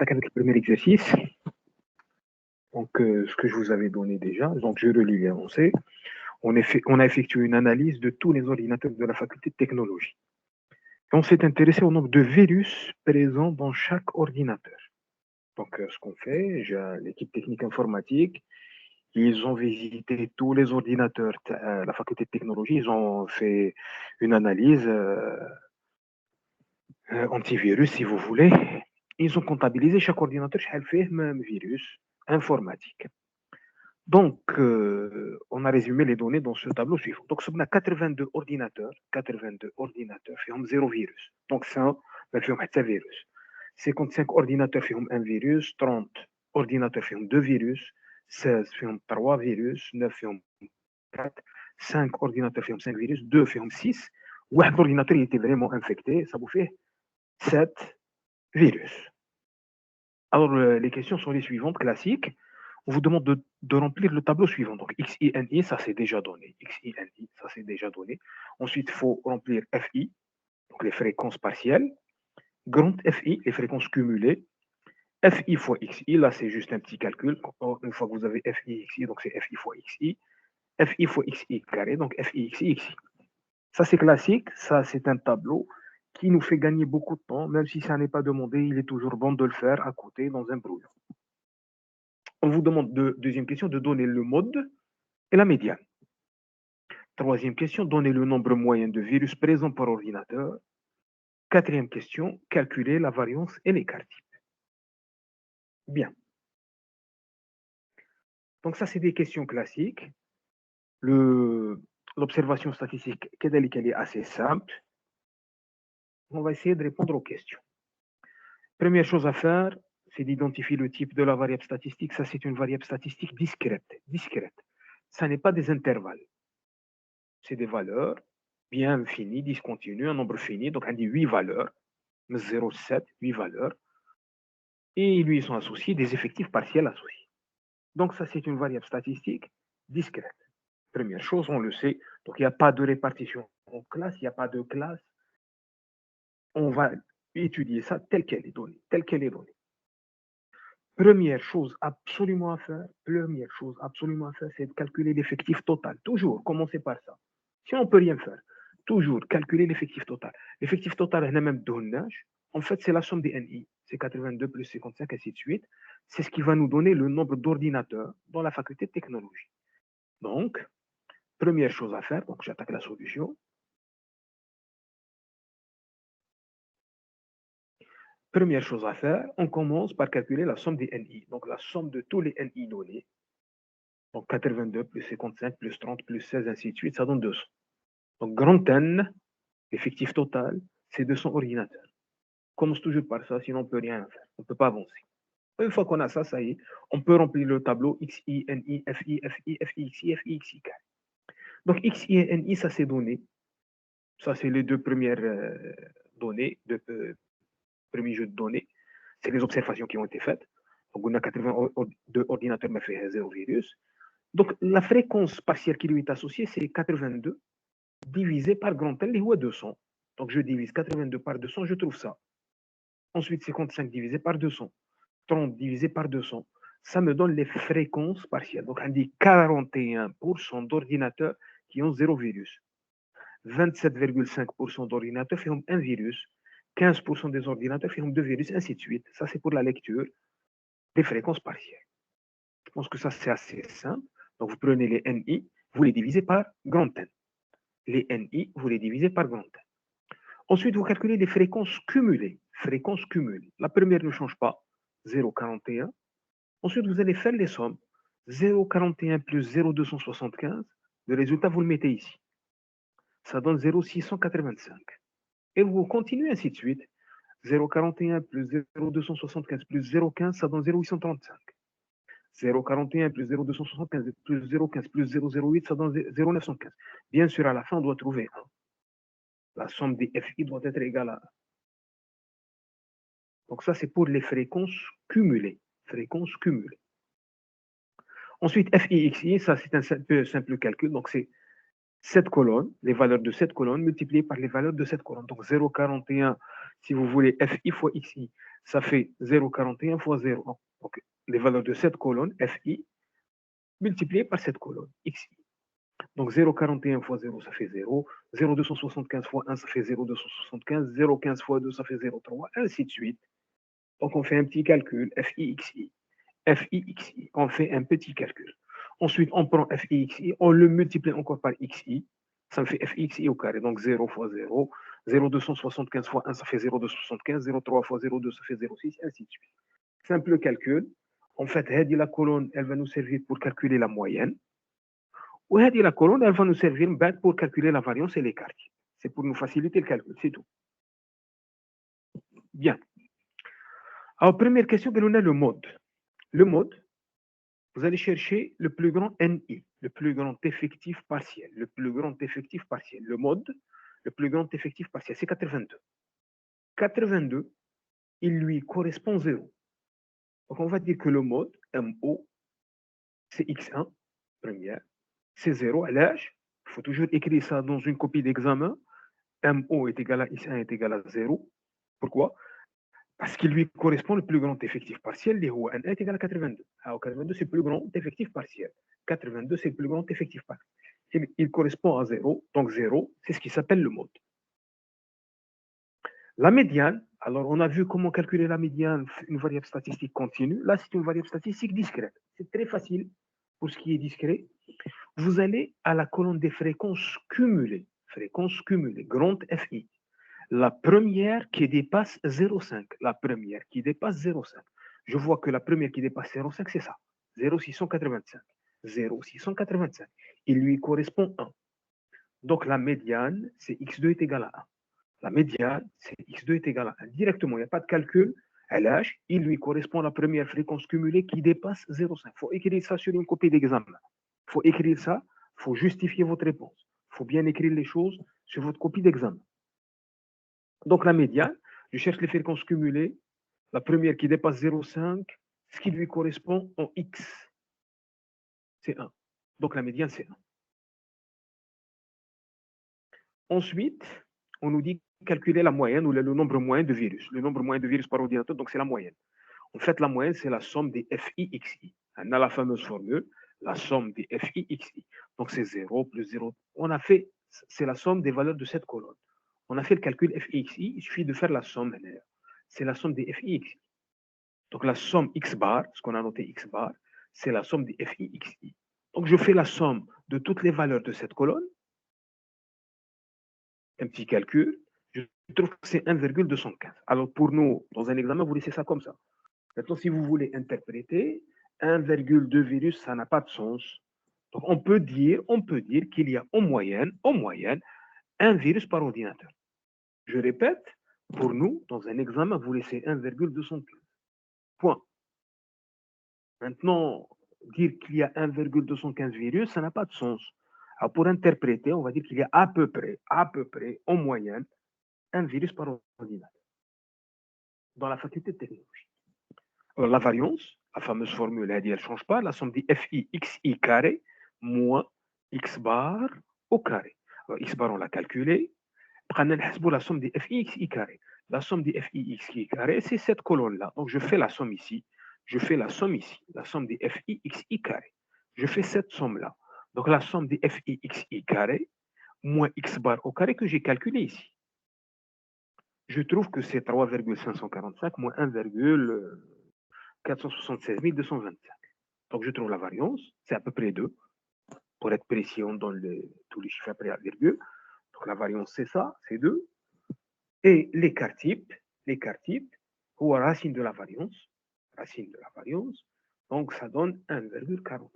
attaquer avec le premier exercice. Donc, ce que je vous avais donné déjà. Donc, je relis l'énoncé. On a effectué une analyse de tous les ordinateurs de la faculté de technologie. Et on s'est intéressé au nombre de virus présents dans chaque ordinateur. Donc, ce qu'on fait, j'ai l'équipe technique informatique. Ils ont visité tous les ordinateurs de la faculté de technologie. Ils ont fait une analyse antivirus, si vous voulez. Ils ont comptabilisé chaque ordinateur, chaque fait même virus informatique. Donc, on a résumé les données dans ce tableau suivant. Donc, on a 82 ordinateurs, qui ont 0 virus. Donc, ça, fait un virus. 55 ordinateurs qui ont un virus, 30 ordinateurs qui ont 2 virus, 16 qui ont 3 virus, 9 qui ont 4, 5 ordinateurs qui ont 5 virus, 2 qui ont 6. Un ordinateur était vraiment infecté, ça vous fait 7 virus. Alors, les questions sont les suivantes, classiques. On vous demande de remplir le tableau suivant. Donc, XINI, ça c'est déjà donné. XINI, ça c'est déjà donné. Ensuite, il faut remplir FI, donc les fréquences partielles. Grand FI, les fréquences cumulées. FI fois XI, là c'est juste un petit calcul. Une fois que vous avez FI, XI, donc c'est FI fois XI. FI fois XI carré, donc FI, XI, XI. Ça c'est classique, ça c'est un tableau qui nous fait gagner beaucoup de temps, même si ça n'est pas demandé, il est toujours bon de le faire à côté dans un brouillon. On vous demande, deuxième question, de donner le mode et la médiane. Troisième question, donner le nombre moyen de virus présents par ordinateur. Quatrième question, calculer la variance et l'écart type. Bien. Donc ça, c'est des questions classiques. L'observation statistique, elle est assez simple. On va essayer de répondre aux questions. Première chose à faire, c'est d'identifier le type de la variable statistique. Ça, c'est une variable statistique discrète. Ça n'est pas des intervalles. C'est des valeurs bien finies, discontinues, un nombre fini. Donc, on dit 8 valeurs. 0,7, 8 valeurs. Et ils lui sont associés des effectifs partiels associés. Donc, ça, c'est une variable statistique discrète. Première chose, on le sait. Donc, il n'y a pas de répartition en classe, il n'y a pas de classe. On va étudier ça telle qu'elle est donnée. Première chose absolument à faire, c'est de calculer l'effectif total. Toujours, commencez par ça. Si on ne peut rien faire, toujours calculer l'effectif total. L'effectif total, même en fait, c'est la somme des NI. C'est 82 plus 55, ainsi de suite. C'est ce qui va nous donner le nombre d'ordinateurs dans la faculté de technologie. Donc, première chose à faire, donc j'attaque la solution. Première chose à faire, on commence par calculer la somme des NI. Donc, la somme de tous les NI donnés. Donc, 82 plus 55 plus 30 plus 16, ainsi de suite, ça donne 200. Donc, grand N, effectif total, c'est 200 ordinateurs. On commence toujours par ça, sinon on ne peut rien faire. On ne peut pas avancer. Une fois qu'on a ça, ça y est, on peut remplir le tableau XI, NI, FI, FI, FI, XI, FI, XI. Donc, XI et NI, ça c'est donné. Ça, c'est les deux premières données, premier jeu de données. C'est les observations qui ont été faites. Donc, on a 82 ordinateurs, mais fait 0 virus. Donc, la fréquence partielle qui lui est associée, c'est 82 divisé par grand N, qui est 200. Donc, je divise 82 par 200, je trouve ça. Ensuite, 55 divisé par 200. 30 divisé par 200. Ça me donne les fréquences partielles. Donc, on dit 41% d'ordinateurs qui ont 0 virus. 27,5% d'ordinateurs qui ont un virus. 15% des ordinateurs qui ont 2 virus, ainsi de suite. Ça, c'est pour la lecture des fréquences partielles. Je pense que ça, c'est assez simple. Donc, vous prenez les NI, vous les divisez par grand N. Les NI, vous les divisez par grand N. Ensuite, vous calculez les fréquences cumulées. La première ne change pas, 0,41. Ensuite, vous allez faire les sommes. 0,41 plus 0,275. Le résultat, vous le mettez ici. Ça donne 0,685. Et vous continuez ainsi de suite. 0,41 plus 0,275 plus 0,15, ça donne 0,835. 0,41 plus 0,275 plus 0,15 plus 0,08, ça donne 0,915. Bien sûr, à la fin, on doit trouver 1. La somme des FI doit être égale à 1. Donc ça, c'est pour les fréquences cumulées. Ensuite, FI, XI, ça, c'est un simple calcul. Donc, c'est cette colonne, les valeurs de cette colonne multipliées par les valeurs de cette colonne. Donc, 0,41, Si vous voulez FI fois XI, ça fait 0,41 fois 0. Donc, les valeurs de cette colonne, FI, multipliées par cette colonne, XI. Donc 0,41 fois 0, ça fait 0. 0,275 fois 1, ça fait 0,275. 0,15 fois 2, ça fait 0,3, ainsi de suite. Donc on fait un petit calcul, FI, XI. On fait un petit calcul. Ensuite, on prend FI, on le multiplie encore par XI. Ça me fait FI, au carré. Donc 0 fois 0. 0,275 fois 1, ça fait 0,275. 0,3 fois 0,2, ça fait 0,6, ainsi de suite. Simple calcul. En fait, la colonne, elle va nous servir pour calculer la moyenne. Et la colonne, elle va nous servir pour calculer la variance et l'écart. C'est pour nous faciliter le calcul, c'est tout. Bien. Alors, première question, on a le mode. Le mode, vous allez chercher le plus grand NI, le plus grand effectif partiel. Le plus grand effectif partiel. Le mode, le plus grand effectif partiel, c'est 82. 82, il lui correspond 0. Donc, on va dire que le mode, MO, c'est X1, première. C'est 0 à l'âge. Il faut toujours écrire ça dans une copie d'examen. MO est égal à X1 est égal à 0. Pourquoi? Parce qu'il lui correspond le plus grand effectif partiel, les هو N est égal à 82. Alors 82, c'est le plus grand effectif partiel. 82, c'est le plus grand effectif partiel. Il correspond à 0. Donc 0, c'est ce qui s'appelle le mode. La médiane, alors on a vu comment calculer la médiane, une variable statistique continue. Là, c'est une variable statistique discrète. C'est très facile pour ce qui est discret. Vous allez à la colonne des fréquences cumulées. Fréquences cumulées, grande FI. La première qui dépasse 0,5. La première qui dépasse 0,5. Je vois que la première qui dépasse 0,5, c'est ça. 0,685. 0,685. Il lui correspond 1. Donc la médiane, c'est x2 est égal à 1. La médiane, c'est x2 est égal à 1. Directement, il n'y a pas de calcul. LH, il lui correspond la première fréquence cumulée qui dépasse 0,5. Il faut écrire ça sur une copie d'examen. Il faut écrire ça, il faut justifier votre réponse. Il faut bien écrire les choses sur votre copie d'examen. Donc la médiane, je cherche les fréquences cumulées. La première qui dépasse 0,5, ce qui lui correspond en x, c'est 1. Donc la médiane, c'est 1. Ensuite, on nous dit calculer la moyenne ou le nombre moyen de virus. Le nombre moyen de virus par ordinateur, donc c'est la moyenne. En fait, la moyenne, c'est la somme des FI/XI. On a la fameuse formule, la somme des FI/XI. Donc c'est 0 plus 0. On a fait, c'est la somme des valeurs de cette colonne. On a fait le calcul FI/XI, il suffit de faire la somme. C'est la somme des FI/XI. Donc la somme x bar, ce qu'on a noté x bar, c'est la somme des FI/XI. Donc je fais la somme de toutes les valeurs de cette colonne. Un petit calcul. Je trouve que c'est 1,215. Alors pour nous, dans un examen, vous laissez ça comme ça. Maintenant, si vous voulez interpréter, 1,2 virus, ça n'a pas de sens. Donc on peut dire qu'il y a en moyenne, un virus par ordinateur. Je répète, pour nous, dans un examen, vous laissez 1,215. Point. Maintenant, dire qu'il y a 1,215 virus, ça n'a pas de sens. Alors pour interpréter, on va dire qu'il y a à peu près, en moyenne, un virus par ordinateur dans la faculté de technologie. Alors, la variance, la fameuse formule, elle ne change pas. La somme des FI XI carré moins X bar au carré. Alors, X bar, on l'a calculé. La somme des FI XI carré. La somme des FI XI carré, c'est cette colonne-là. Donc, je fais la somme ici. Je fais la somme ici. La somme des FI XI carré. Je fais cette somme-là. Donc, la somme des FI XI carré moins X bar au carré que j'ai calculé ici. Je trouve que c'est 3,545 moins 1,476 225. Donc, je trouve la variance, c'est à peu près 2. Pour être précis, on donne tous les chiffres après la virgule. Donc, la variance, c'est ça, c'est 2. Et l'écart type, ou racine de la variance, donc ça donne 1,44.